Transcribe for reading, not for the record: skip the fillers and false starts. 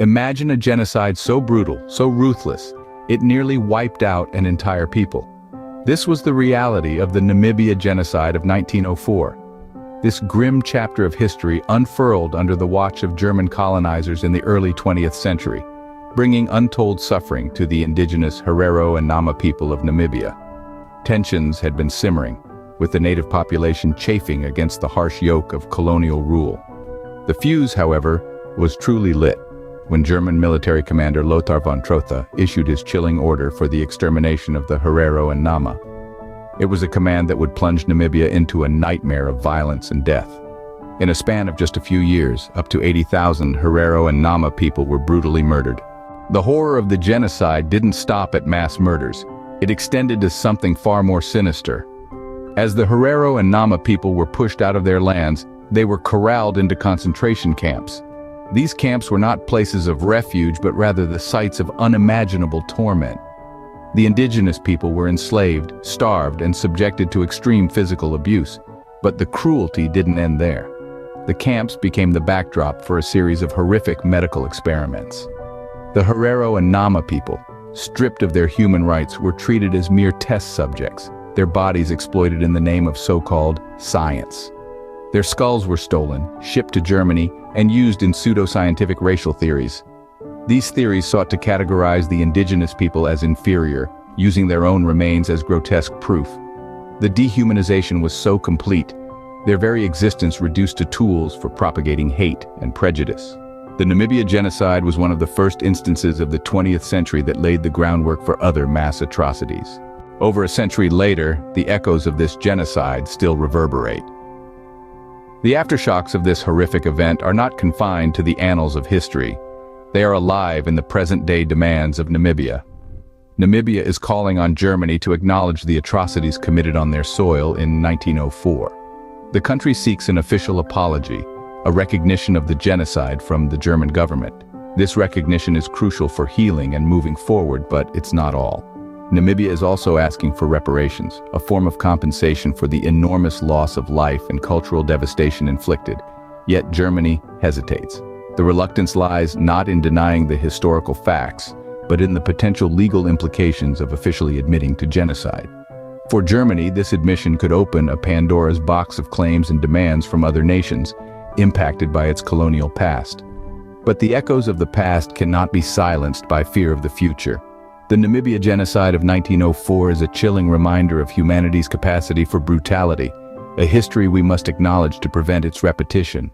Imagine a genocide so brutal, so ruthless, it nearly wiped out an entire people. This was the reality of the Namibian Genocide of 1904. This grim chapter of history unfurled under the watch of German colonizers in the early 20th century, bringing untold suffering to the indigenous Herero and Nama people of Namibia. Tensions had been simmering, with the native population chafing against the harsh yoke of colonial rule. The fuse, however, was truly lit when German military commander Lothar von Trotha issued his chilling order for the extermination of the Herero and Nama. It was a command that would plunge Namibia into a nightmare of violence and death. In a span of just a few years, up to 80,000 Herero and Nama people were brutally murdered. The horror of the genocide didn't stop at mass murders. It extended to something far more sinister. As the Herero and Nama people were pushed out of their lands, they were corralled into concentration camps. These camps were not places of refuge, but rather the sites of unimaginable torment. The indigenous people were enslaved, starved, and subjected to extreme physical abuse. But the cruelty didn't end there. The camps became the backdrop for a series of horrific medical experiments. The Herero and Nama people, stripped of their human rights, were treated as mere test subjects, their bodies exploited in the name of so-called science. Their skulls were stolen, shipped to Germany, and used in pseudo-scientific racial theories. These theories sought to categorize the indigenous people as inferior, using their own remains as grotesque proof. The dehumanization was so complete, their very existence reduced to tools for propagating hate and prejudice. The Namibian Genocide was one of the first instances of the 20th century that laid the groundwork for other mass atrocities. Over a century later, the echoes of this genocide still reverberate. The aftershocks of this horrific event are not confined to the annals of history. They are alive in the present-day demands of Namibia. Namibia is calling on Germany to acknowledge the atrocities committed on their soil in 1904. The country seeks an official apology, a recognition of the genocide from the German government. This recognition is crucial for healing and moving forward, but it's not all. Namibia is also asking for reparations, a form of compensation for the enormous loss of life and cultural devastation inflicted. Yet Germany hesitates. The reluctance lies not in denying the historical facts, but in the potential legal implications of officially admitting to genocide. For Germany, this admission could open a Pandora's box of claims and demands from other nations, impacted by its colonial past. But the echoes of the past cannot be silenced by fear of the future. The Namibian Genocide of 1904 is a chilling reminder of humanity's capacity for brutality, a history we must acknowledge to prevent its repetition.